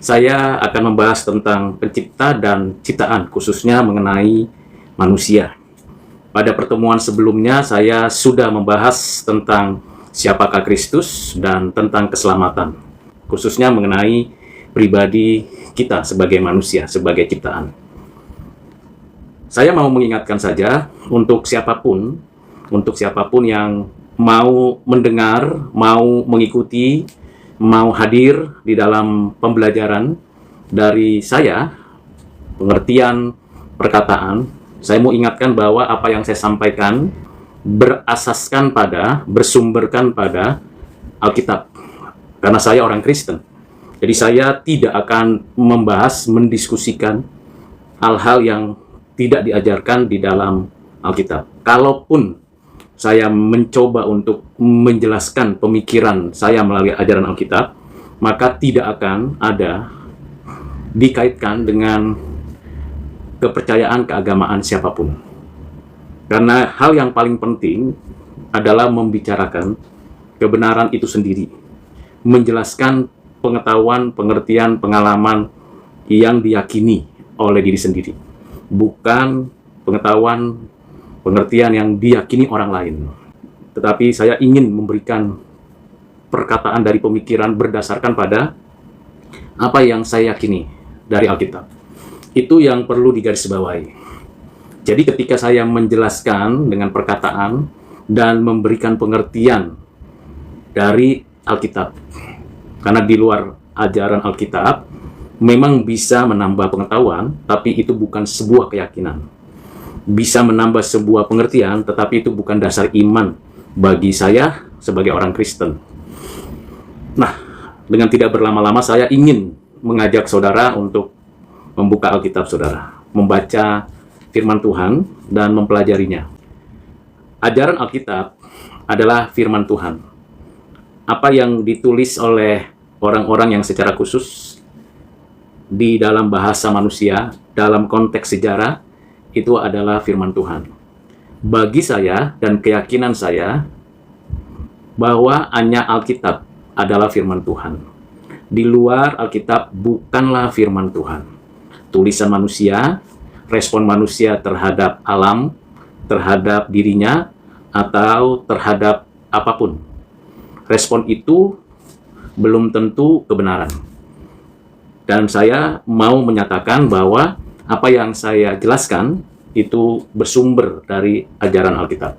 Saya akan membahas tentang pencipta dan ciptaan, khususnya mengenai manusia. Pada pertemuan sebelumnya, saya sudah membahas tentang siapakah Kristus dan tentang keselamatan, khususnya mengenai pribadi kita sebagai manusia, sebagai ciptaan. Saya mau mengingatkan saja untuk siapapun yang mau mendengar, mau mengikuti, mau hadir di dalam pembelajaran dari saya, pengertian perkataan, saya mau ingatkan bahwa apa yang saya sampaikan bersumberkan pada Alkitab. Karena saya orang Kristen. Jadi saya tidak akan mendiskusikan hal-hal yang tidak diajarkan di dalam Alkitab. Kalaupun saya mencoba untuk menjelaskan pemikiran saya melalui ajaran Alkitab, maka tidak akan ada dikaitkan dengan kepercayaan keagamaan siapapun. Karena hal yang paling penting adalah membicarakan kebenaran itu sendiri, menjelaskan pengetahuan, pengertian, pengalaman yang diyakini oleh diri sendiri, bukan pengetahuan, pengertian yang diyakini orang lain. Tetapi saya ingin memberikan perkataan dari pemikiran berdasarkan pada apa yang saya yakini dari Alkitab. Itu yang perlu digarisbawahi. Jadi ketika saya menjelaskan dengan perkataan dan memberikan pengertian dari Alkitab, karena di luar ajaran Alkitab memang bisa menambah pengetahuan, tapi itu bukan sebuah keyakinan. Bisa menambah sebuah pengertian, tetapi itu bukan dasar iman bagi saya sebagai orang Kristen. Nah, dengan tidak berlama-lama saya ingin mengajak saudara untuk membuka Alkitab saudara, membaca firman Tuhan dan mempelajarinya. Ajaran Alkitab adalah firman Tuhan. Apa yang ditulis oleh orang-orang yang secara khusus di dalam bahasa manusia, dalam konteks sejarah, itu adalah firman Tuhan. Bagi saya dan keyakinan saya bahwa hanya Alkitab adalah firman Tuhan. Di luar Alkitab bukanlah firman Tuhan. Tulisan manusia, respon manusia terhadap alam, terhadap dirinya, atau terhadap apapun. Respon itu belum tentu kebenaran. Dan saya mau menyatakan bahwa apa yang saya jelaskan itu bersumber dari ajaran Alkitab.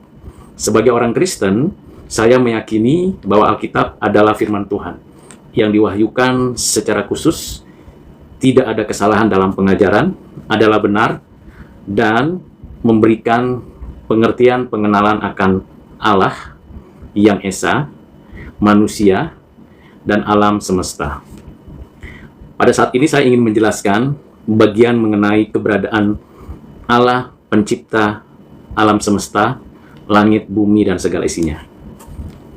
Sebagai orang Kristen, saya meyakini bahwa Alkitab adalah firman Tuhan yang diwahyukan secara khusus, tidak ada kesalahan dalam pengajaran, adalah benar, dan memberikan pengertian pengenalan akan Allah yang Esa, manusia, dan alam semesta. Pada saat ini saya ingin menjelaskan bagian mengenai keberadaan Allah, pencipta alam semesta, langit, bumi, dan segala isinya.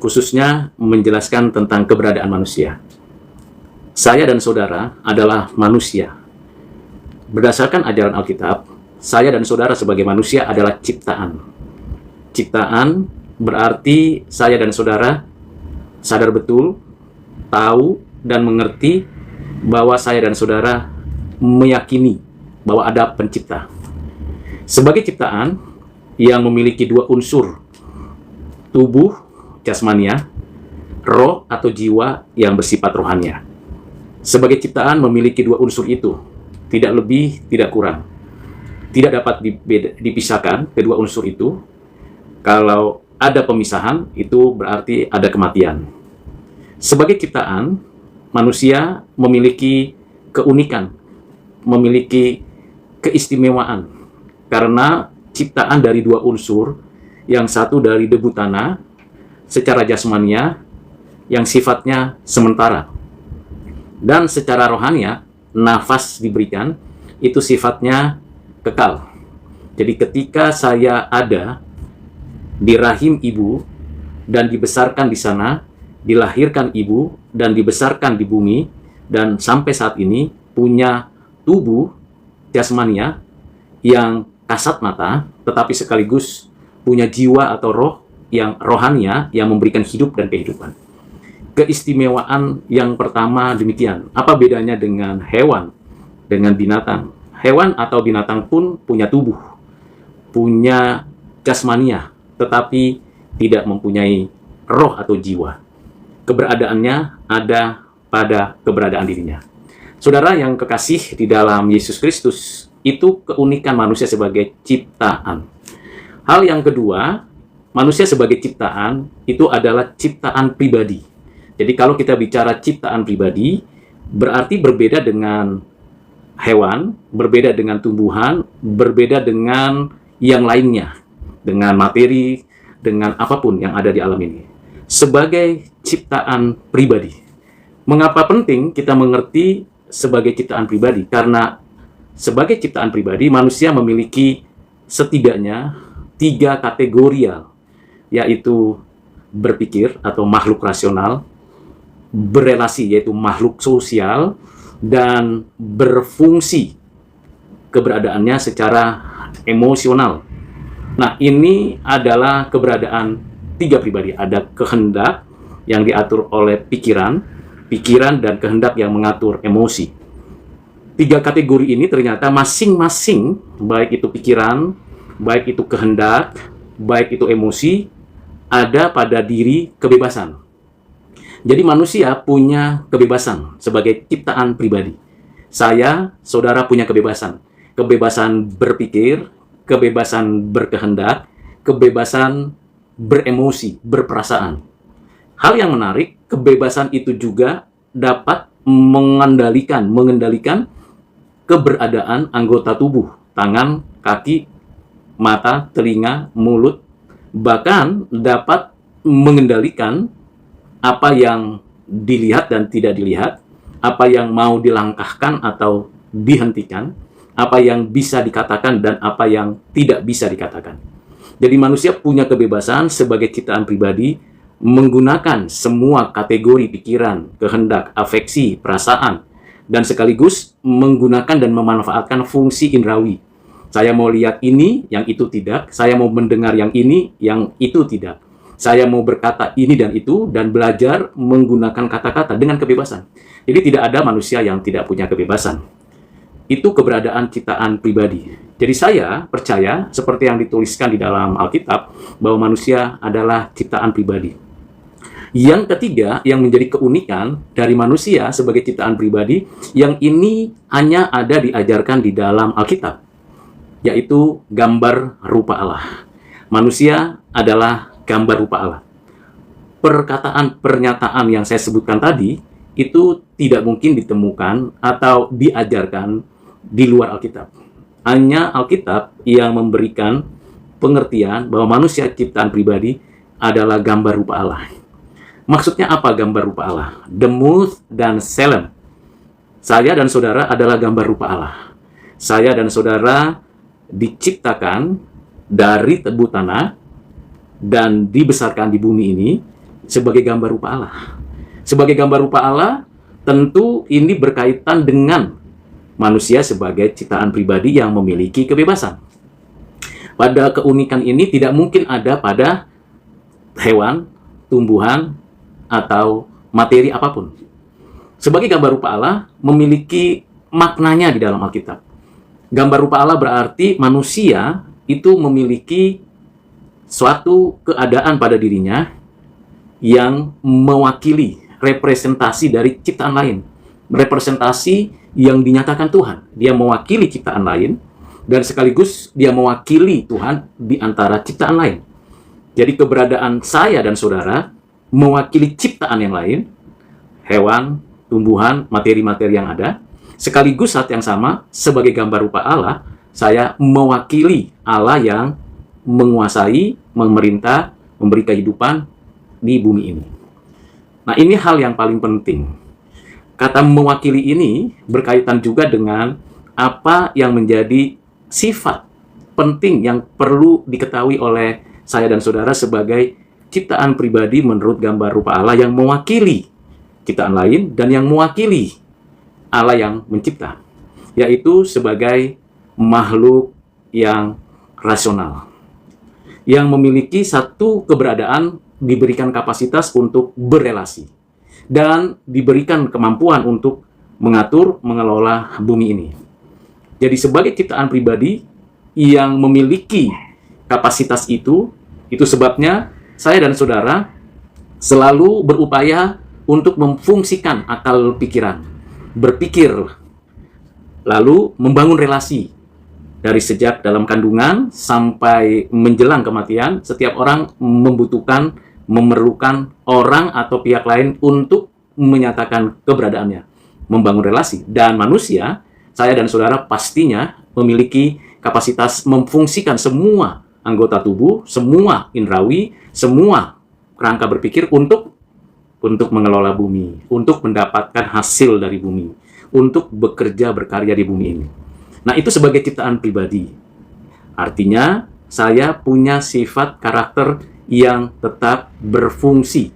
Khususnya menjelaskan tentang keberadaan manusia. Saya dan saudara adalah manusia. Berdasarkan ajaran Alkitab, saya dan saudara sebagai manusia adalah ciptaan. Ciptaan berarti saya dan saudara sadar betul, tahu, dan mengerti bahwa saya dan saudara meyakini bahwa ada pencipta. Sebagai ciptaan yang memiliki dua unsur, tubuh, jasmania, roh atau jiwa yang bersifat rohania. Sebagai ciptaan memiliki dua unsur itu, tidak lebih, tidak kurang. Tidak dapat dipisahkan kedua unsur itu. Kalau ada pemisahan, itu berarti ada kematian. Sebagai ciptaan, manusia memiliki keunikan, memiliki keistimewaan, karena ciptaan dari dua unsur, yang satu dari debu tanah, secara jasmania, yang sifatnya sementara, dan secara rohania, nafas diberikan, itu sifatnya kekal. Jadi ketika saya ada di rahim ibu, dan dibesarkan di sana, dilahirkan ibu, dan dibesarkan di bumi, dan sampai saat ini punya tubuh jasmania yang kasat mata, tetapi sekaligus punya jiwa atau roh yang rohania yang memberikan hidup dan kehidupan. keistimewaan yang pertama demikian. Apa bedanya dengan hewan, dengan binatang? Hewan atau binatang pun punya tubuh, punya jasmania, tetapi tidak mempunyai roh atau jiwa. Keberadaannya ada pada keberadaan dirinya. Saudara yang kekasih di dalam Yesus Kristus, itu keunikan manusia sebagai ciptaan. Hal yang kedua, manusia sebagai ciptaan itu adalah ciptaan pribadi. Jadi kalau kita bicara ciptaan pribadi, berarti berbeda dengan hewan, berbeda dengan tumbuhan, berbeda dengan yang lainnya, dengan materi, dengan apapun yang ada di alam ini. Sebagai ciptaan pribadi. Mengapa penting kita mengerti sebagai ciptaan pribadi? Karena sebagai ciptaan pribadi, manusia memiliki setidaknya 3 kategorial, yaitu berpikir atau makhluk rasional, berelasi yaitu makhluk sosial, dan berfungsi keberadaannya secara emosional. Nah, ini adalah keberadaan 3 pribadi. Ada kehendak yang diatur oleh pikiran dan kehendak yang mengatur emosi. 3 kategori ini ternyata masing-masing, baik itu pikiran, baik itu kehendak, baik itu emosi, ada pada diri kebebasan. Jadi manusia punya kebebasan sebagai ciptaan pribadi. Saya, saudara punya kebebasan. Kebebasan berpikir, kebebasan berkehendak, kebebasan beremosi, berperasaan. Hal yang menarik, kebebasan itu juga dapat mengendalikan keberadaan anggota tubuh, tangan, kaki, mata, telinga, mulut, bahkan dapat mengendalikan apa yang dilihat dan tidak dilihat, apa yang mau dilangkahkan atau dihentikan, apa yang bisa dikatakan dan apa yang tidak bisa dikatakan. Jadi manusia punya kebebasan sebagai ciptaan pribadi menggunakan semua kategori pikiran, kehendak, afeksi, perasaan, dan sekaligus menggunakan dan memanfaatkan fungsi indrawi. Saya mau lihat ini, yang itu tidak. Saya mau mendengar yang ini, yang itu tidak. Saya mau berkata ini dan itu, dan belajar menggunakan kata-kata dengan kebebasan. Jadi tidak ada manusia yang tidak punya kebebasan. Itu keberadaan ciptaan pribadi. Jadi saya percaya, seperti yang dituliskan di dalam Alkitab, bahwa manusia adalah ciptaan pribadi. Yang ketiga, yang menjadi keunikan dari manusia sebagai ciptaan pribadi, yang ini hanya ada diajarkan di dalam Alkitab, yaitu gambar rupa Allah. Manusia adalah gambar rupa Allah. Pernyataan yang saya sebutkan tadi, itu tidak mungkin ditemukan atau diajarkan di luar Alkitab. Hanya Alkitab yang memberikan pengertian bahwa manusia ciptaan pribadi adalah gambar rupa Allah. Maksudnya apa gambar rupa Allah? Demuth dan Selem. Saya dan saudara adalah gambar rupa Allah. Saya dan saudara diciptakan dari tebu tanah dan dibesarkan di bumi ini sebagai gambar rupa Allah. Sebagai gambar rupa Allah, tentu ini berkaitan dengan manusia sebagai ciptaan pribadi yang memiliki kebebasan. Pada keunikan ini tidak mungkin ada pada hewan, tumbuhan, atau materi apapun. Sebagai gambar rupa Allah memiliki maknanya di dalam Alkitab. Gambar rupa Allah berarti manusia itu memiliki suatu keadaan pada dirinya yang mewakili representasi dari ciptaan lain. Representasi yang dinyatakan Tuhan. Dia mewakili ciptaan lain dan sekaligus dia mewakili Tuhan di antara ciptaan lain. Jadi keberadaan saya dan saudara mewakili ciptaan yang lain, hewan, tumbuhan, materi-materi yang ada, sekaligus saat yang sama, sebagai gambar rupa Allah, saya mewakili Allah yang menguasai, memerintah, memberi kehidupan di bumi ini. Nah, ini hal yang paling penting. Kata mewakili ini berkaitan juga dengan apa yang menjadi sifat penting yang perlu diketahui oleh saya dan saudara sebagai ciptaan pribadi menurut gambar rupa Allah yang mewakili ciptaan lain dan yang mewakili Allah yang mencipta, yaitu sebagai makhluk yang rasional, yang memiliki satu keberadaan, diberikan kapasitas untuk berelasi. dan diberikan kemampuan untuk mengatur, mengelola bumi ini. Jadi sebagai ciptaan pribadi yang memiliki kapasitas itu sebabnya saya dan saudara selalu berupaya untuk memfungsikan akal pikiran, berpikir, lalu membangun relasi. Dari sejak dalam kandungan sampai menjelang kematian, setiap orang membutuhkan, memerlukan orang atau pihak lain untuk menyatakan keberadaannya, membangun relasi. Dan manusia, saya dan saudara pastinya memiliki kapasitas memfungsikan semua anggota tubuh, semua indrawi, semua kerangka berpikir untuk mengelola bumi, untuk mendapatkan hasil dari bumi, untuk bekerja berkarya di bumi ini. Nah, itu sebagai ciptaan pribadi. Artinya, saya punya sifat karakter yang tetap berfungsi,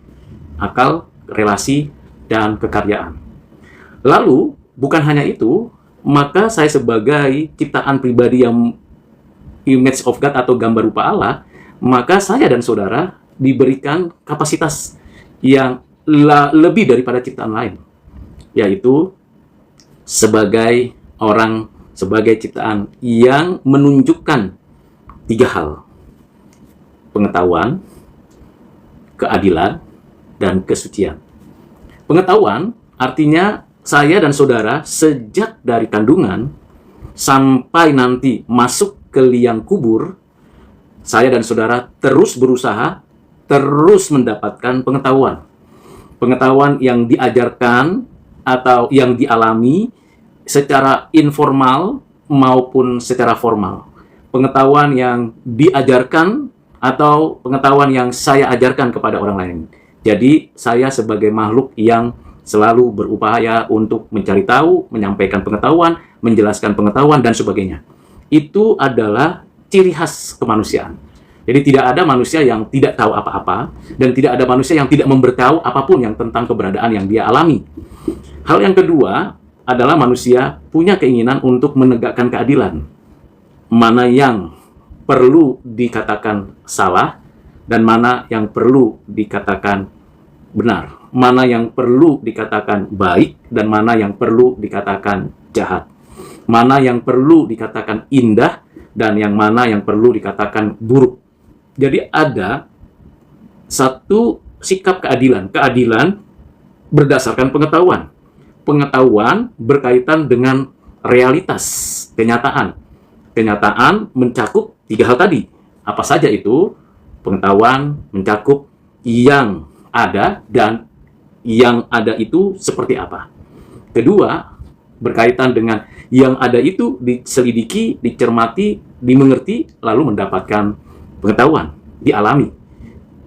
akal, relasi, dan kekaryaan. Lalu, bukan hanya itu, maka saya sebagai ciptaan pribadi yang image of God atau gambar rupa Allah, maka saya dan saudara diberikan kapasitas yang lebih daripada ciptaan lain, yaitu sebagai ciptaan yang menunjukkan 3 hal: pengetahuan, keadilan, dan kesucian. Pengetahuan artinya saya dan saudara sejak dari kandungan sampai nanti masuk ke liang kubur, saya dan saudara terus berusaha, terus mendapatkan pengetahuan. Pengetahuan yang diajarkan atau yang dialami secara informal maupun secara formal. Pengetahuan yang diajarkan atau pengetahuan yang saya ajarkan kepada orang lain. Jadi, saya sebagai makhluk yang selalu berupaya untuk mencari tahu, menyampaikan pengetahuan, menjelaskan pengetahuan, dan sebagainya. Itu adalah ciri khas kemanusiaan. Jadi tidak ada manusia yang tidak tahu apa-apa, dan tidak ada manusia yang tidak memberitahu apapun yang tentang keberadaan yang dia alami. Hal yang kedua adalah manusia punya keinginan untuk menegakkan keadilan. Mana yang perlu dikatakan salah, dan mana yang perlu dikatakan benar. Mana yang perlu dikatakan baik, dan mana yang perlu dikatakan jahat. Mana yang perlu dikatakan indah, dan yang mana yang perlu dikatakan buruk. Jadi ada satu sikap keadilan. Keadilan berdasarkan pengetahuan. Pengetahuan berkaitan dengan realitas, kenyataan. Kenyataan mencakup 3 hal tadi. Apa saja itu? Pengetahuan mencakup yang ada dan yang ada itu seperti apa. Kedua, berkaitan dengan yang ada itu diselidiki, dicermati, dimengerti, lalu mendapatkan pengetahuan, dialami,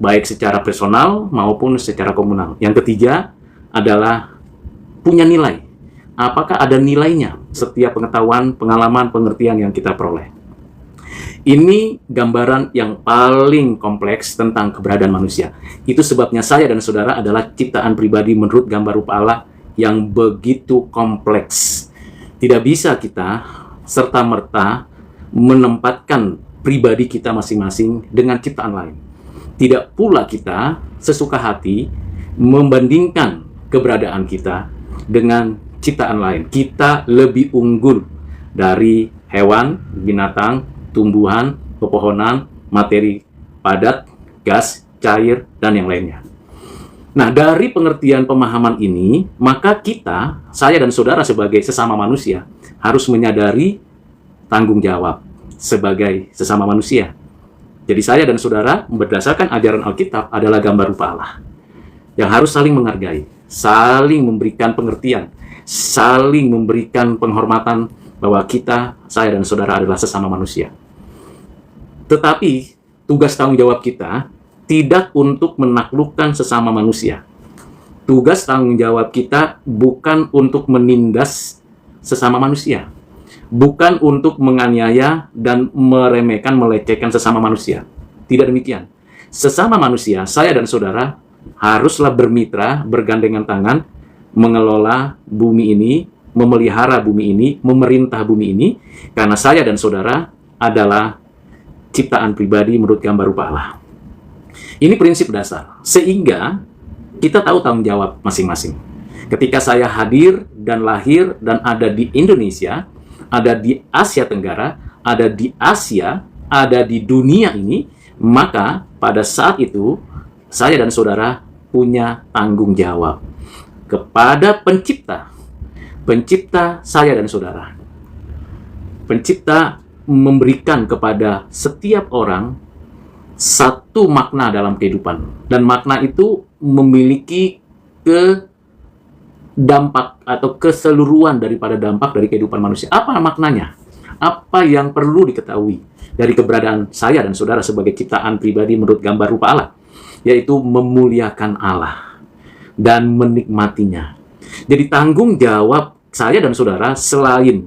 baik secara personal maupun secara komunal. Yang ketiga adalah punya nilai. Apakah ada nilainya setiap pengetahuan, pengalaman, pengertian yang kita peroleh? Ini gambaran yang paling kompleks tentang keberadaan manusia. Itu sebabnya saya dan saudara adalah ciptaan pribadi menurut gambar rupa Allah yang begitu kompleks. Tidak bisa kita serta-merta menempatkan pribadi kita masing-masing dengan ciptaan lain. Tidak pula kita sesuka hati membandingkan keberadaan kita dengan ciptaan lain. Kita lebih unggul dari hewan, binatang, tumbuhan, pepohonan, materi padat, gas, cair, dan yang lainnya. Nah, dari pengertian pemahaman ini, maka kita, saya dan saudara sebagai sesama manusia, harus menyadari tanggung jawab sebagai sesama manusia. Jadi saya dan saudara, berdasarkan ajaran Alkitab, adalah gambar rupa Allah yang harus saling menghargai, saling memberikan pengertian, saling memberikan penghormatan bahwa kita, saya dan saudara adalah sesama manusia. Tetapi tugas tanggung jawab kita tidak untuk menaklukkan sesama manusia. Tugas tanggung jawab kita bukan untuk menindas sesama manusia, bukan untuk menganiaya dan meremehkan, melecehkan sesama manusia. Tidak demikian. Sesama manusia, saya dan saudara haruslah bermitra, bergandengan tangan, mengelola bumi ini, memelihara bumi ini, memerintah bumi ini, karena saya dan saudara adalah ciptaan pribadi menurut gambar rupa Allah. Ini prinsip dasar. Sehingga kita tahu tanggung jawab masing-masing. Ketika saya hadir dan lahir dan ada di Indonesia, ada di Asia Tenggara, ada di Asia, ada di dunia ini, maka pada saat itu saya dan saudara punya tanggung jawab kepada pencipta. Pencipta saya dan saudara. Pencipta memberikan kepada setiap orang satu makna dalam kehidupan. Dan makna itu memiliki dampak atau keseluruhan daripada dampak dari kehidupan manusia. Apa maknanya? Apa yang perlu diketahui dari keberadaan saya dan saudara sebagai ciptaan pribadi menurut gambar rupa Allah? Yaitu memuliakan Allah dan menikmatinya. Jadi tanggung jawab saya dan saudara selain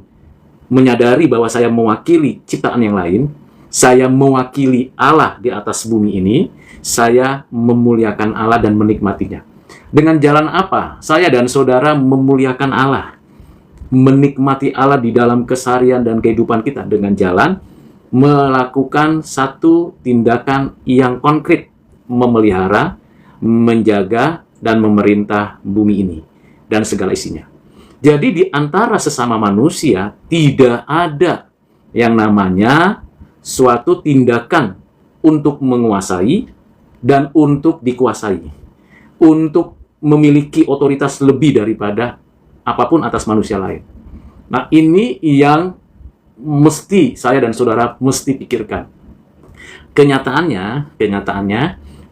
menyadari bahwa saya mewakili ciptaan yang lain, saya mewakili Allah di atas bumi ini, saya memuliakan Allah dan menikmatinya. Dengan jalan apa saya dan saudara memuliakan Allah? Menikmati Allah di dalam keseharian dan kehidupan kita dengan jalan melakukan satu tindakan yang konkret, memelihara, menjaga, dan memerintah bumi ini dan segala isinya. Jadi di antara sesama manusia tidak ada yang namanya suatu tindakan untuk menguasai dan untuk dikuasai, untuk memiliki otoritas lebih daripada apapun atas manusia lain. Nah, ini yang mesti saya dan saudara mesti pikirkan. Kenyataannya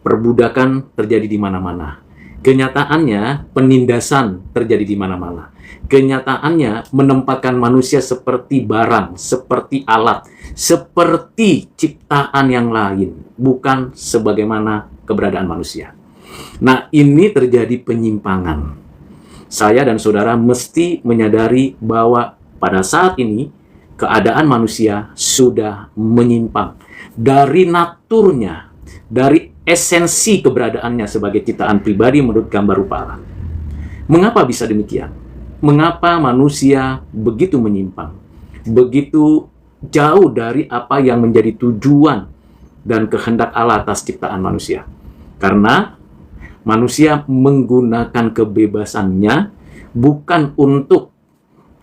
perbudakan terjadi di mana-mana. Kenyataannya penindasan terjadi di mana-mana. Kenyataannya menempatkan manusia seperti barang, seperti alat, seperti ciptaan yang lain, bukan sebagaimana keberadaan manusia. Nah, ini terjadi penyimpangan. Saya dan saudara mesti menyadari bahwa pada saat ini keadaan manusia sudah menyimpang dari naturnya, dari esensi keberadaannya sebagai ciptaan pribadi menurut gambar rupa Allah. Mengapa bisa demikian? Mengapa manusia begitu menyimpang, begitu jauh dari apa yang menjadi tujuan dan kehendak Allah atas ciptaan manusia? Karena manusia menggunakan kebebasannya bukan untuk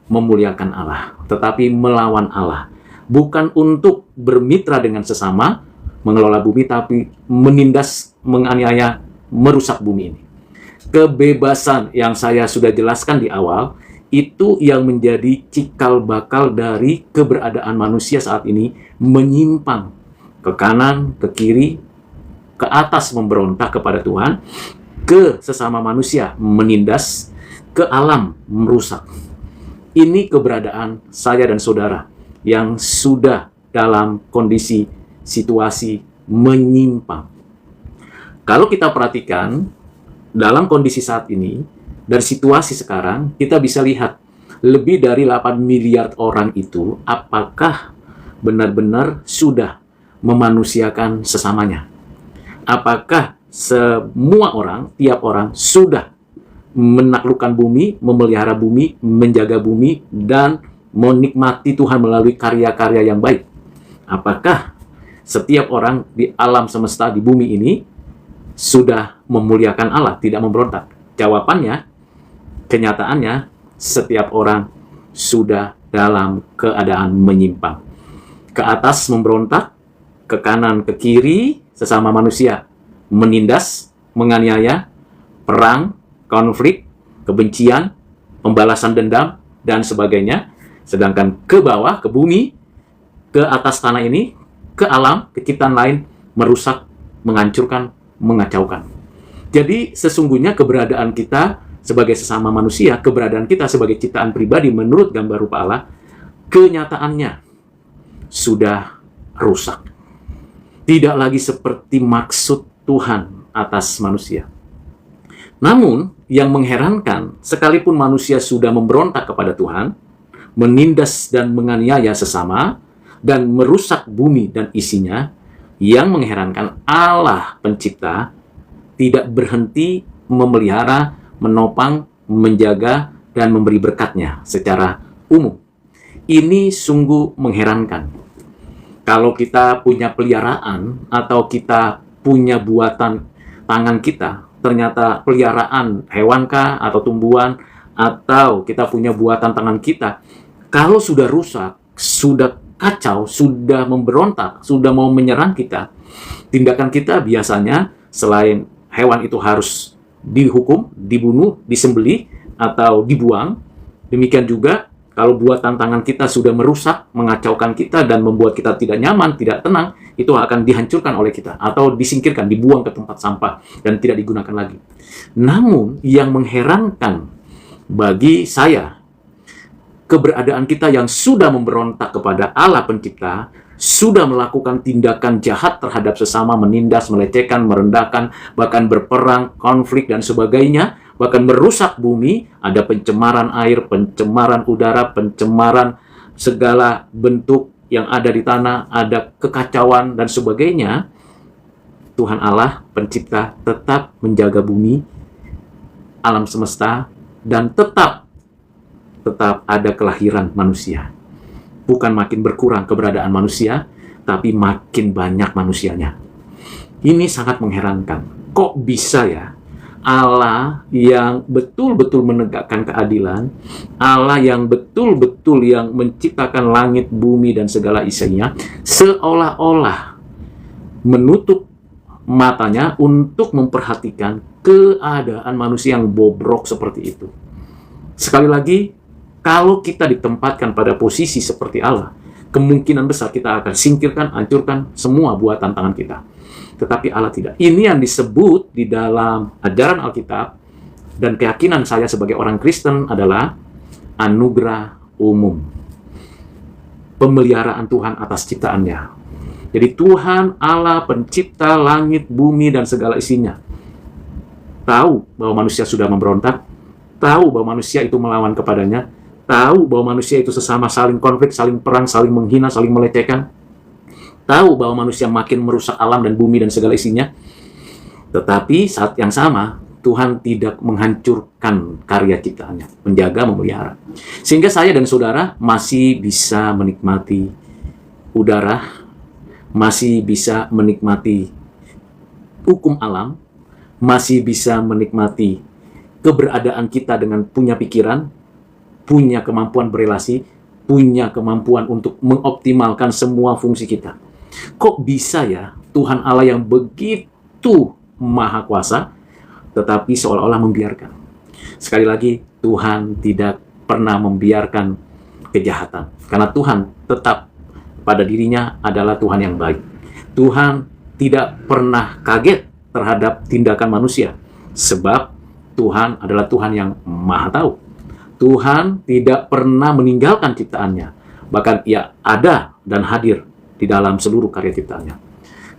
memuliakan Allah, tetapi melawan Allah. Bukan untuk bermitra dengan sesama, mengelola bumi, tapi menindas, menganiaya, merusak bumi ini. Kebebasan yang saya sudah jelaskan di awal, itu yang menjadi cikal bakal dari keberadaan manusia saat ini menyimpang ke kanan, ke kiri, ke atas memberontak kepada Tuhan, ke sesama manusia menindas, ke alam merusak. Ini keberadaan saya dan saudara yang sudah dalam kondisi situasi menyimpang. Kalau kita perhatikan dalam kondisi saat ini, dari situasi sekarang, kita bisa lihat lebih dari 8 miliar orang itu apakah benar-benar sudah memanusiakan sesamanya. Apakah semua orang, tiap orang sudah menaklukkan bumi, memelihara bumi, menjaga bumi, dan menikmati Tuhan melalui karya-karya yang baik? Apakah setiap orang di alam semesta di bumi ini sudah memuliakan Allah, tidak memberontak? Jawabannya, kenyataannya, setiap orang sudah dalam keadaan menyimpang. Ke atas memberontak, ke kanan, ke kiri, sesama manusia menindas, menganiaya, perang, konflik, kebencian, pembalasan dendam, dan sebagainya. Sedangkan ke bawah, ke bumi, ke atas tanah ini, ke alam, ke ciptaan lain, merusak, menghancurkan, mengacaukan. Jadi sesungguhnya keberadaan kita sebagai sesama manusia, keberadaan kita sebagai ciptaan pribadi menurut gambar rupa Allah, kenyataannya sudah rusak. Tidak lagi seperti maksud Tuhan atas manusia. Namun, yang mengherankan, sekalipun manusia sudah memberontak kepada Tuhan, menindas dan menganiaya sesama, dan merusak bumi dan isinya, yang mengherankan Allah pencipta tidak berhenti memelihara, menopang, menjaga, dan memberi berkatnya secara umum. Ini sungguh mengherankan. Kalau kita punya peliharaan atau kita punya buatan tangan kita, ternyata peliharaan hewankah atau tumbuhan, atau kita punya buatan tangan kita, kalau sudah rusak, sudah kacau, sudah memberontak, sudah mau menyerang kita, tindakan kita biasanya selain hewan itu harus dihukum, dibunuh, disembelih, atau dibuang, demikian juga kalau buatan tangan kita sudah merusak, mengacaukan kita, dan membuat kita tidak nyaman, tidak tenang, itu akan dihancurkan oleh kita, atau disingkirkan, dibuang ke tempat sampah, dan tidak digunakan lagi. Namun, yang mengherankan bagi saya, keberadaan kita yang sudah memberontak kepada Allah Pencipta, sudah melakukan tindakan jahat terhadap sesama, menindas, melecehkan, merendahkan, bahkan berperang, konflik, dan sebagainya, bahkan merusak bumi, ada pencemaran air, pencemaran udara, pencemaran segala bentuk yang ada di tanah, ada kekacauan, dan sebagainya. Tuhan Allah Pencipta tetap menjaga bumi, alam semesta, dan tetap ada kelahiran manusia. Bukan makin berkurang keberadaan manusia, tapi makin banyak manusianya. Ini sangat mengherankan. Kok bisa ya Allah yang betul-betul menegakkan keadilan, Allah yang betul-betul yang menciptakan langit, bumi, dan segala isinya, seolah-olah menutup matanya untuk memperhatikan keadaan manusia yang bobrok seperti itu. Sekali lagi, kalau kita ditempatkan pada posisi seperti Allah, kemungkinan besar kita akan singkirkan, hancurkan semua buatan tangan kita. Tetapi Allah tidak. Ini yang disebut di dalam ajaran Alkitab, dan keyakinan saya sebagai orang Kristen adalah anugerah umum. Pemeliharaan Tuhan atas ciptaannya. Jadi Tuhan Allah pencipta langit, bumi, dan segala isinya tahu bahwa manusia sudah memberontak, tahu bahwa manusia itu melawan kepadanya, tahu bahwa manusia itu sesama saling konflik, saling perang, saling menghina, saling melecehkan, tahu bahwa manusia makin merusak alam dan bumi dan segala isinya. Tetapi saat yang sama, Tuhan tidak menghancurkan karya ciptaannya, menjaga, memelihara. Sehingga saya dan saudara masih bisa menikmati udara, masih bisa menikmati hukum alam, masih bisa menikmati keberadaan kita dengan punya pikiran, punya kemampuan berelasi, punya kemampuan untuk mengoptimalkan semua fungsi kita. Kok bisa ya Tuhan Allah yang begitu maha kuasa, tetapi seolah-olah membiarkan? Sekali lagi, Tuhan tidak pernah membiarkan kejahatan. Karena Tuhan tetap pada dirinya adalah Tuhan yang baik. Tuhan tidak pernah kaget terhadap tindakan manusia. Sebab Tuhan adalah Tuhan yang maha tahu. Tuhan tidak pernah meninggalkan ciptaannya. Bahkan ia ada dan hadir di dalam seluruh karya ciptaannya.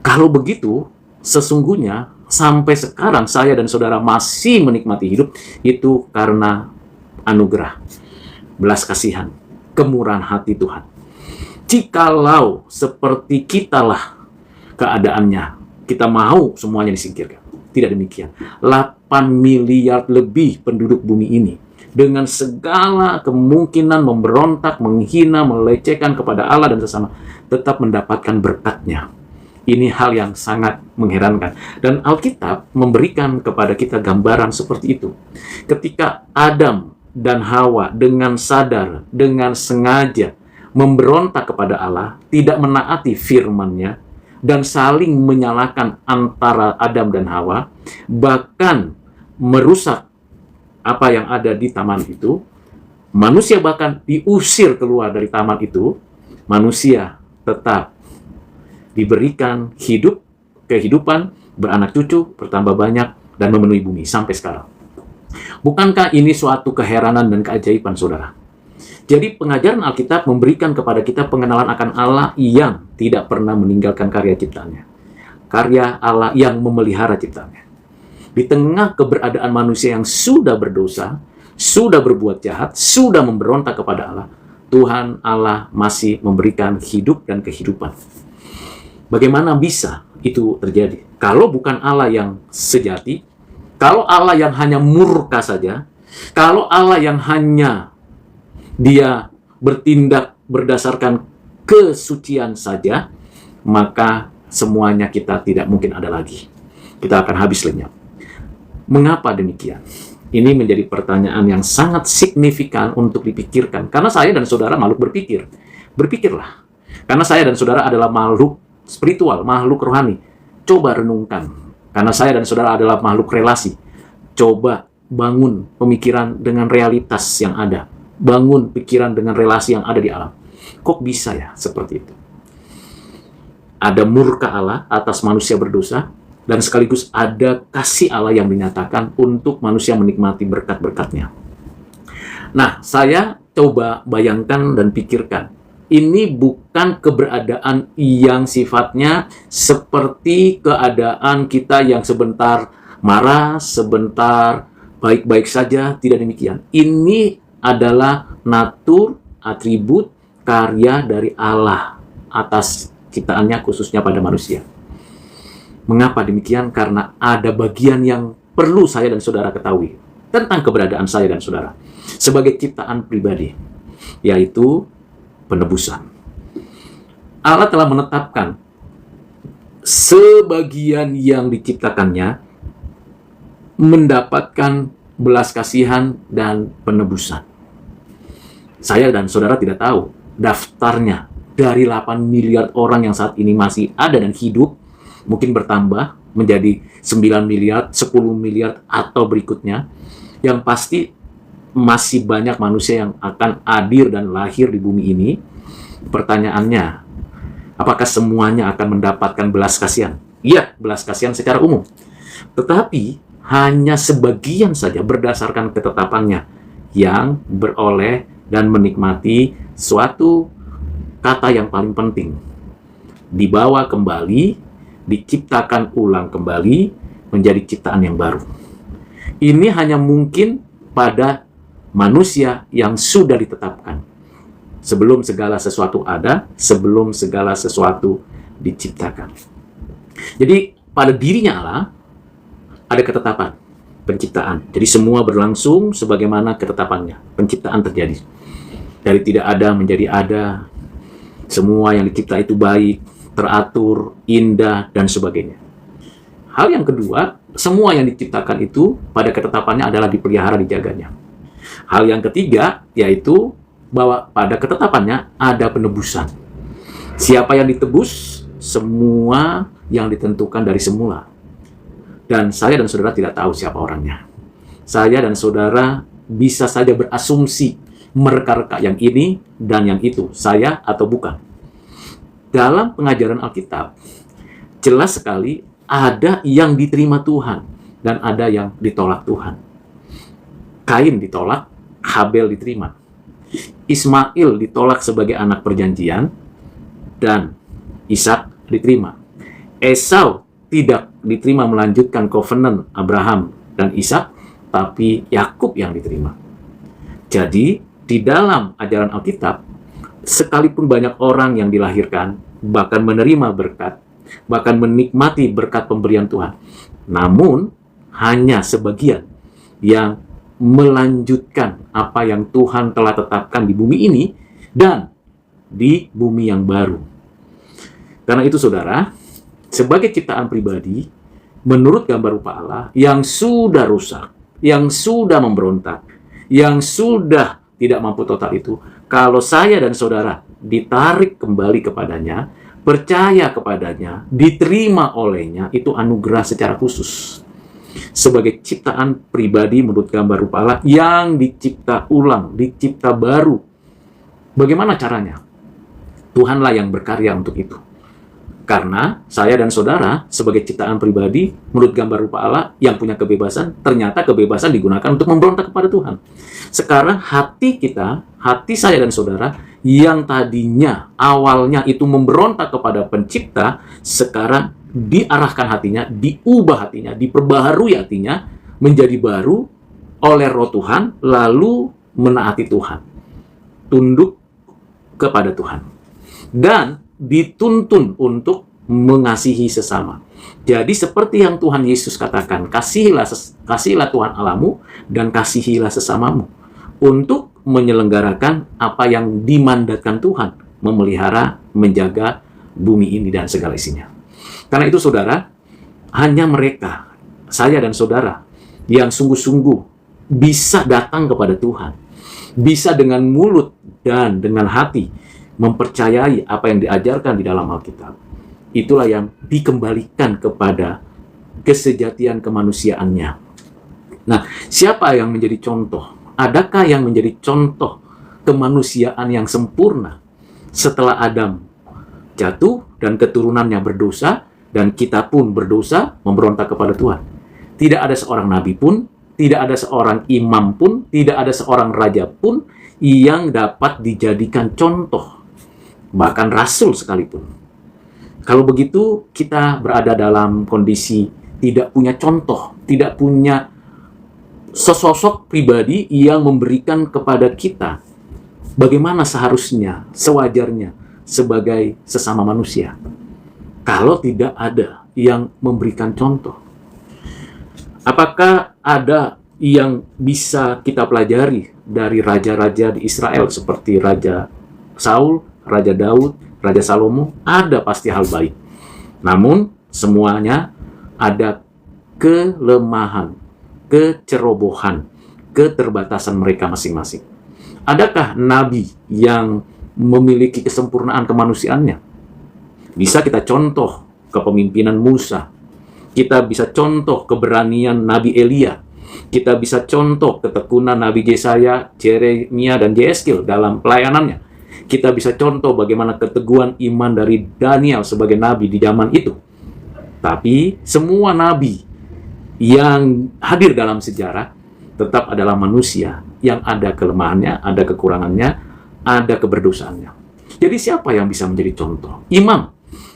Kalau begitu, sesungguhnya sampai sekarang saya dan saudara masih menikmati hidup, itu karena anugerah, belas kasihan, kemurahan hati Tuhan. Jikalau seperti kitalah keadaannya, kita mau semuanya disingkirkan. Tidak demikian. 8 miliar lebih penduduk bumi ini, dengan segala kemungkinan memberontak, menghina, melecehkan kepada Allah dan sesama, tetap mendapatkan berkatnya. Ini hal yang sangat mengherankan. Dan Alkitab memberikan kepada kita gambaran seperti itu. Ketika Adam dan Hawa dengan sadar, dengan sengaja memberontak kepada Allah, tidak menaati firman-Nya, dan saling menyalahkan antara Adam dan Hawa, bahkan merusak apa yang ada di taman itu, manusia bahkan diusir keluar dari taman itu, manusia tetap diberikan hidup, kehidupan, beranak cucu, bertambah banyak, dan memenuhi bumi sampai sekarang. Bukankah ini suatu keheranan dan keajaiban, saudara? Jadi pengajaran Alkitab memberikan kepada kita pengenalan akan Allah yang tidak pernah meninggalkan karya ciptaannya. Karya Allah yang memelihara ciptaannya. Di tengah keberadaan manusia yang sudah berdosa, sudah berbuat jahat, sudah memberontak kepada Allah, Tuhan Allah masih memberikan hidup dan kehidupan. Bagaimana bisa itu terjadi? Kalau bukan Allah yang sejati, kalau Allah yang hanya murka saja, kalau Allah yang hanya Dia bertindak berdasarkan kesucian saja, maka semuanya kita tidak mungkin ada lagi. Kita akan habis lenyap. Mengapa demikian? Ini menjadi pertanyaan yang sangat signifikan untuk dipikirkan. Karena saya dan saudara makhluk berpikir. Berpikirlah. Karena saya dan saudara adalah makhluk spiritual, makhluk rohani. Coba renungkan. Karena saya dan saudara adalah makhluk relasi. Coba bangun pemikiran dengan realitas yang ada. Bangun pikiran dengan relasi yang ada di alam. Kok bisa ya seperti itu? Ada murka Allah atas manusia berdosa, dan sekaligus ada kasih Allah yang dinyatakan untuk manusia menikmati berkat-berkat-Nya. Nah, saya coba bayangkan dan pikirkan. Ini bukan keberadaan yang sifatnya seperti keadaan kita yang sebentar marah, sebentar baik-baik saja, tidak demikian. Ini adalah natur, atribut, karya dari Allah atas ciptaannya khususnya pada manusia. Mengapa demikian? Karena ada bagian yang perlu saya dan saudara ketahui tentang keberadaan saya dan saudara sebagai ciptaan pribadi, yaitu penebusan. Allah telah menetapkan sebagian yang diciptakannya mendapatkan belas kasihan dan penebusan. Saya dan saudara tidak tahu daftarnya dari 8 miliar orang yang saat ini masih ada dan hidup, mungkin bertambah menjadi 9 miliar, 10 miliar, atau berikutnya. Yang pasti masih banyak manusia yang akan hadir dan lahir di bumi ini. Pertanyaannya, apakah semuanya akan mendapatkan belas kasihan? Iya, belas kasihan secara umum. Tetapi hanya sebagian saja berdasarkan ketetapannya yang beroleh dan menikmati suatu kata yang paling penting. Dibawa kembali, diciptakan ulang kembali menjadi ciptaan yang baru. Ini hanya mungkin pada manusia yang sudah ditetapkan. Sebelum segala sesuatu ada, sebelum segala sesuatu diciptakan. Jadi pada dirinya Allah ada ketetapan penciptaan. Jadi semua berlangsung sebagaimana ketetapannya. Penciptaan terjadi. Dari tidak ada menjadi ada. Semua yang dicipta itu baik, teratur, indah, dan sebagainya. Hal yang kedua, semua yang diciptakan itu pada ketetapannya adalah dipelihara, dijaganya. Hal yang ketiga, yaitu bahwa pada ketetapannya ada penebusan. Siapa yang ditebus? Semua yang ditentukan dari semula. Dan saya dan saudara tidak tahu siapa orangnya. Saya dan saudara bisa saja berasumsi, mereka-reka yang ini dan yang itu, saya atau bukan. Dalam pengajaran Alkitab, jelas sekali ada yang diterima Tuhan dan ada yang ditolak Tuhan. Kain ditolak, Habel diterima. Ismail ditolak sebagai anak perjanjian dan Ishak diterima. Esau tidak diterima melanjutkan covenant Abraham dan Ishak, tapi Yakub yang diterima. Jadi, di dalam ajaran Alkitab, sekalipun banyak orang yang dilahirkan, bahkan menerima berkat, bahkan menikmati berkat pemberian Tuhan, namun hanya sebagian yang melanjutkan apa yang Tuhan telah tetapkan di bumi ini dan di bumi yang baru. Karena itu, saudara, sebagai ciptaan pribadi, menurut gambar rupa Allah yang sudah rusak, yang sudah memberontak, yang sudah tidak mampu total itu, kalau saya dan saudara ditarik kembali kepadanya, percaya kepadanya, diterima olehnya, itu anugerah secara khusus. Sebagai ciptaan pribadi menurut gambar rupa Allah yang dicipta ulang, dicipta baru. Bagaimana caranya? Tuhanlah yang berkarya untuk itu. Karena saya dan saudara sebagai ciptaan pribadi menurut gambar rupa Allah yang punya kebebasan, ternyata kebebasan digunakan untuk memberontak kepada Tuhan. Sekarang hati kita, hati saya dan saudara yang tadinya awalnya itu memberontak kepada pencipta, sekarang diarahkan hatinya, diubah hatinya, diperbaharui hatinya menjadi baru oleh Roh Tuhan, lalu menaati Tuhan, tunduk kepada Tuhan, dan dituntun untuk mengasihi sesama. Jadi seperti yang Tuhan Yesus katakan, kasihilah Tuhan Allahmu dan kasihilah sesamamu, untuk menyelenggarakan apa yang dimandatkan Tuhan, memelihara, menjaga bumi ini dan segala isinya. Karena itu, saudara, hanya mereka, saya dan saudara, yang sungguh-sungguh bisa datang kepada Tuhan, bisa dengan mulut dan dengan hati mempercayai apa yang diajarkan di dalam Alkitab. Itulah yang dikembalikan kepada kesejatian kemanusiaannya. Nah, siapa yang menjadi contoh? Adakah yang menjadi contoh kemanusiaan yang sempurna setelah Adam jatuh dan keturunannya berdosa, dan kita pun berdosa memberontak kepada Tuhan? Tidak ada seorang nabi pun, tidak ada seorang imam pun, tidak ada seorang raja pun yang dapat dijadikan contoh, bahkan rasul sekalipun. Kalau begitu, kita berada dalam kondisi tidak punya contoh, tidak punya sosok pribadi yang memberikan kepada kita bagaimana seharusnya, sewajarnya sebagai sesama manusia. Kalau tidak ada yang memberikan contoh, apakah ada yang bisa kita pelajari dari raja-raja di Israel seperti Raja Saul, Raja Daud, Raja Salomo? Ada pasti hal baik. Namun semuanya ada kelemahan, kecerobohan, keterbatasan mereka masing-masing. Adakah nabi yang memiliki kesempurnaan kemanusiaannya? Bisa kita contoh kepemimpinan Musa. Kita bisa contoh keberanian Nabi Elia. Kita bisa contoh ketekunan Nabi Yesaya, Yeremia, dan Yeskil dalam pelayanannya. Kita bisa contoh bagaimana keteguhan iman dari Daniel sebagai nabi di zaman itu. Tapi semua nabi yang hadir dalam sejarah tetap adalah manusia yang ada kelemahannya, ada kekurangannya, ada keberdosaannya. Jadi siapa yang bisa menjadi contoh? Imam.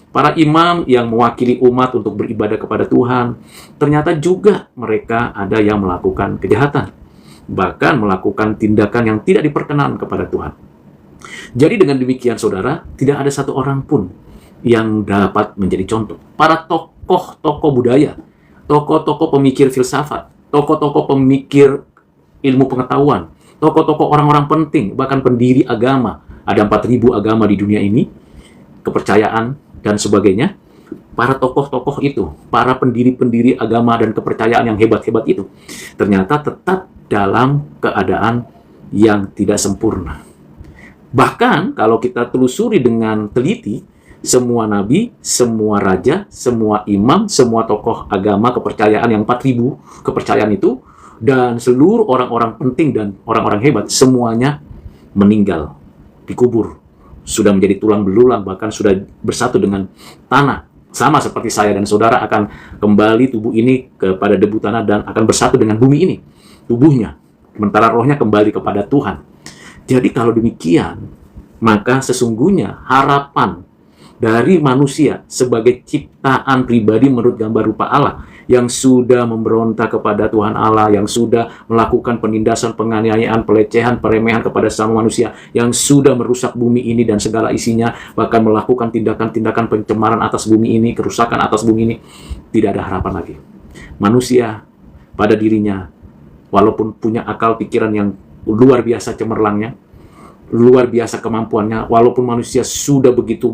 Para imam yang mewakili umat untuk beribadah kepada Tuhan, ternyata juga mereka ada yang melakukan kejahatan, bahkan melakukan tindakan yang tidak diperkenan kepada Tuhan. Jadi dengan demikian, saudara, tidak ada satu orang pun yang dapat menjadi contoh. Para tokoh-tokoh budaya, tokoh-tokoh pemikir filsafat, tokoh-tokoh pemikir ilmu pengetahuan, tokoh-tokoh orang-orang penting, bahkan pendiri agama. Ada 4.000 agama di dunia ini, kepercayaan, dan sebagainya. Para tokoh-tokoh itu, para pendiri-pendiri agama dan kepercayaan yang hebat-hebat itu, ternyata tetap dalam keadaan yang tidak sempurna. Bahkan kalau kita telusuri dengan teliti, semua nabi, semua raja, semua imam, semua tokoh agama kepercayaan yang 4.000 kepercayaan itu, dan seluruh orang-orang penting dan orang-orang hebat, semuanya meninggal, dikubur, sudah menjadi tulang belulang, bahkan sudah bersatu dengan tanah. Sama seperti saya dan saudara akan kembali tubuh ini kepada debu tanah dan akan bersatu dengan bumi ini, tubuhnya, sementara rohnya kembali kepada Tuhan. Jadi kalau demikian, maka sesungguhnya harapan dari manusia sebagai ciptaan pribadi menurut gambar rupa Allah yang sudah memberontak kepada Tuhan Allah, yang sudah melakukan penindasan, penganiayaan, pelecehan, peremehan kepada sesama manusia, yang sudah merusak bumi ini dan segala isinya, bahkan melakukan tindakan-tindakan pencemaran atas bumi ini, kerusakan atas bumi ini, tidak ada harapan lagi. Manusia pada dirinya, walaupun punya akal pikiran yang luar biasa cemerlangnya, luar biasa kemampuannya, walaupun manusia sudah begitu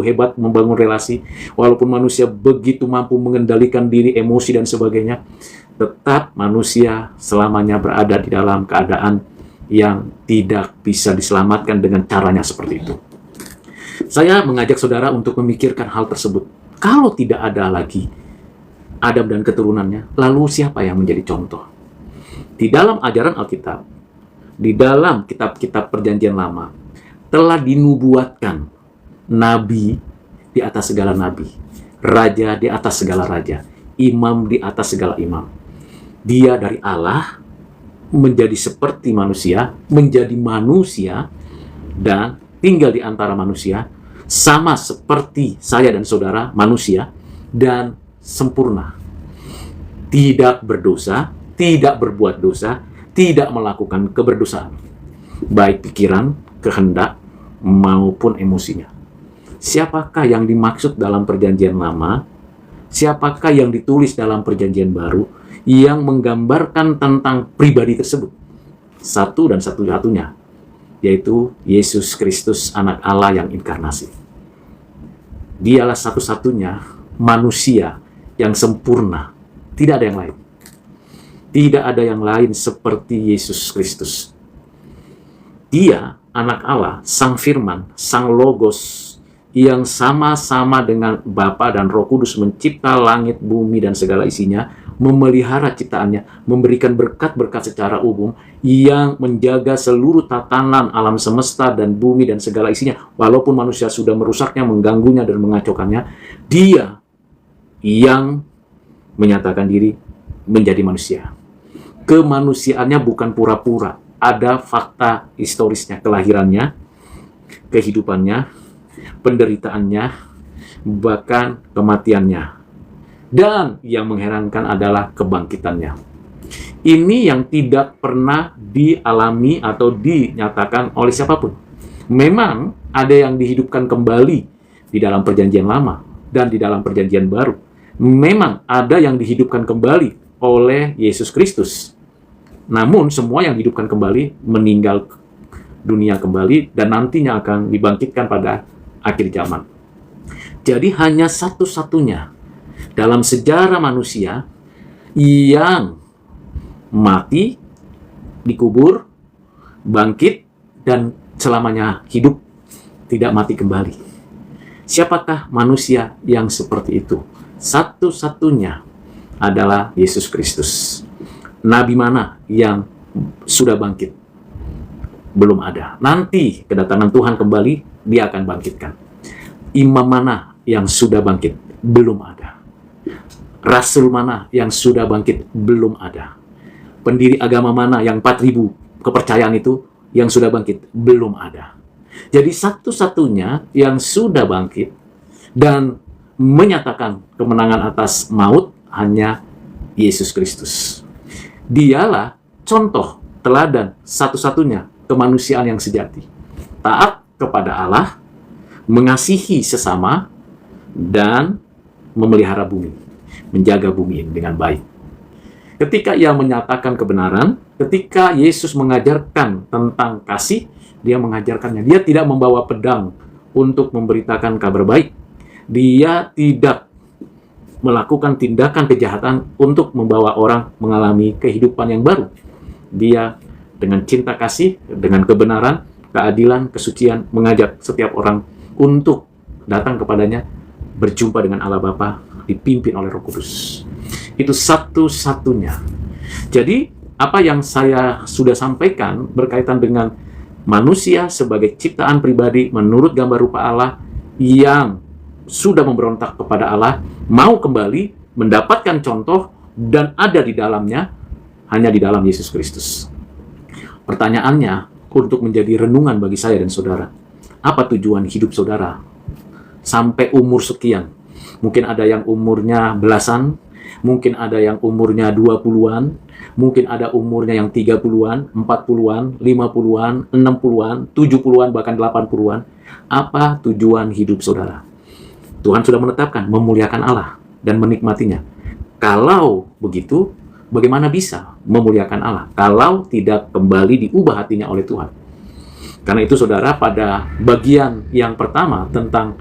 hebat membangun relasi, walaupun manusia begitu mampu mengendalikan diri, emosi, dan sebagainya, tetap manusia selamanya berada di dalam keadaan yang tidak bisa diselamatkan dengan caranya seperti itu. Saya mengajak saudara untuk memikirkan hal tersebut. Kalau tidak ada lagi Adam dan keturunannya, lalu siapa yang menjadi contoh? Di dalam ajaran Alkitab, di dalam kitab-kitab Perjanjian Lama, telah dinubuatkan nabi di atas segala nabi, raja di atas segala raja, imam di atas segala imam. Dia dari Allah menjadi seperti manusia, menjadi manusia, dan tinggal di antara manusia, sama seperti saya dan saudara manusia, dan sempurna. Tidak berdosa, tidak berbuat dosa, tidak melakukan keberdosaan, baik pikiran, kehendak, maupun emosinya. Siapakah yang dimaksud dalam Perjanjian Lama? Siapakah yang ditulis dalam Perjanjian Baru yang menggambarkan tentang pribadi tersebut? Satu dan satu-satunya, yaitu Yesus Kristus, Anak Allah yang inkarnasi. Dialah satu-satunya manusia yang sempurna, tidak ada yang lain. Tidak ada yang lain seperti Yesus Kristus. Dia anak Allah, Sang Firman, Sang Logos, yang sama-sama dengan Bapa dan Roh Kudus mencipta langit, bumi, dan segala isinya, memelihara ciptaannya, memberikan berkat-berkat secara umum, yang menjaga seluruh tatanan alam semesta dan bumi dan segala isinya, walaupun manusia sudah merusaknya, mengganggunya, dan mengacaukannya. Dia yang menyatakan diri menjadi manusia. Kemanusiaannya bukan pura-pura. Ada fakta historisnya, kelahirannya, kehidupannya, penderitaannya, bahkan kematiannya. Dan yang mengherankan adalah kebangkitannya. Ini yang tidak pernah dialami atau dinyatakan oleh siapapun. Memang ada yang dihidupkan kembali di dalam perjanjian lama dan di dalam perjanjian baru. Memang ada yang dihidupkan kembali oleh Yesus Kristus. Namun semua yang dihidupkan kembali meninggal dunia kembali dan nantinya akan dibangkitkan pada akhir zaman. Jadi hanya satu-satunya dalam sejarah manusia yang mati, dikubur, bangkit, dan selamanya hidup, tidak mati kembali. Siapakah manusia yang seperti itu? Satu-satunya adalah Yesus Kristus. Nabi mana yang sudah bangkit? Belum ada. Nanti kedatangan Tuhan kembali, dia akan bangkitkan. Imam mana yang sudah bangkit? Belum ada. Rasul mana yang sudah bangkit? Belum ada. Pendiri agama mana yang 4.000 kepercayaan itu yang sudah bangkit? Belum ada. Jadi satu-satunya yang sudah bangkit dan menyatakan kemenangan atas maut hanya Yesus Kristus. Dialah contoh, teladan, satu-satunya kemanusiaan yang sejati. Taat kepada Allah, mengasihi sesama, dan memelihara bumi. Menjaga bumi ini dengan baik. Ketika ia menyatakan kebenaran, ketika Yesus mengajarkan tentang kasih, dia mengajarkannya. Dia tidak membawa pedang untuk memberitakan kabar baik. Dia tidak melakukan tindakan kejahatan untuk membawa orang mengalami kehidupan yang baru. Dia dengan cinta kasih, dengan kebenaran, keadilan, kesucian, mengajak setiap orang untuk datang kepadanya, berjumpa dengan Allah Bapa, dipimpin oleh Roh Kudus. Itu satu-satunya. Jadi, apa yang saya sudah sampaikan berkaitan dengan manusia sebagai ciptaan pribadi menurut gambar rupa Allah yang sudah memberontak kepada Allah, mau kembali, mendapatkan contoh, dan ada di dalamnya, hanya di dalam Yesus Kristus. Pertanyaannya, untuk menjadi renungan bagi saya dan saudara, apa tujuan hidup saudara sampai umur sekian? Mungkin ada yang umurnya belasan, mungkin ada yang umurnya 20-an, mungkin ada umurnya yang 30-an, 40-an, 50-an, 60-an, 70-an, bahkan 80-an. Apa tujuan hidup saudara? Tuhan sudah menetapkan memuliakan Allah dan menikmatinya. Kalau begitu, bagaimana bisa memuliakan Allah kalau tidak kembali diubah hatinya oleh Tuhan? Karena itu saudara, pada bagian yang pertama tentang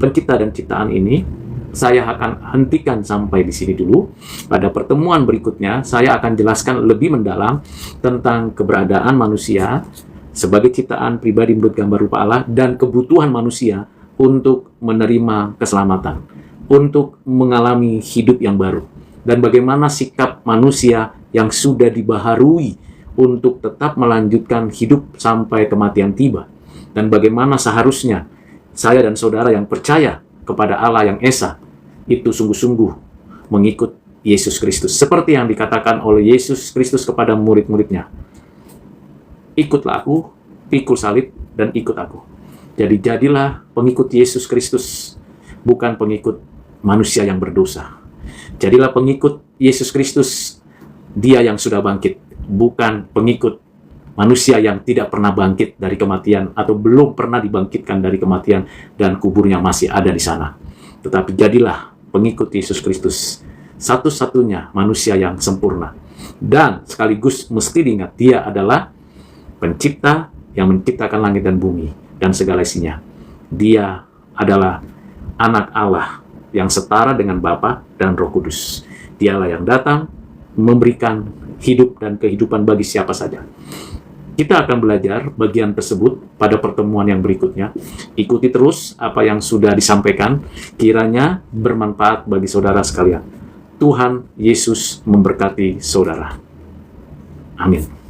pencipta dan ciptaan ini, saya akan hentikan sampai di sini dulu. Pada pertemuan berikutnya, saya akan jelaskan lebih mendalam tentang keberadaan manusia sebagai ciptaan pribadi menurut gambar rupa Allah dan kebutuhan manusia untuk menerima keselamatan, untuk mengalami hidup yang baru, dan bagaimana sikap manusia yang sudah dibaharui untuk tetap melanjutkan hidup sampai kematian tiba, dan bagaimana seharusnya saya dan saudara yang percaya kepada Allah yang Esa itu sungguh-sungguh mengikut Yesus Kristus, seperti yang dikatakan oleh Yesus Kristus kepada murid-muridnya. Ikutlah aku, pikul salib, dan ikut aku. Jadi jadilah pengikut Yesus Kristus, bukan pengikut manusia yang berdosa. Jadilah pengikut Yesus Kristus, dia yang sudah bangkit, bukan pengikut manusia yang tidak pernah bangkit dari kematian atau belum pernah dibangkitkan dari kematian dan kuburnya masih ada di sana. Tetapi jadilah pengikut Yesus Kristus, satu-satunya manusia yang sempurna. Dan sekaligus mesti diingat, dia adalah pencipta yang menciptakan langit dan bumi dan segala isinya. Dia adalah anak Allah yang setara dengan Bapa dan Roh Kudus. Dialah yang datang memberikan hidup dan kehidupan bagi siapa saja. Kita akan belajar bagian tersebut pada pertemuan yang berikutnya. Ikuti terus apa yang sudah disampaikan, kiranya bermanfaat bagi saudara sekalian. Tuhan Yesus memberkati saudara. Amin.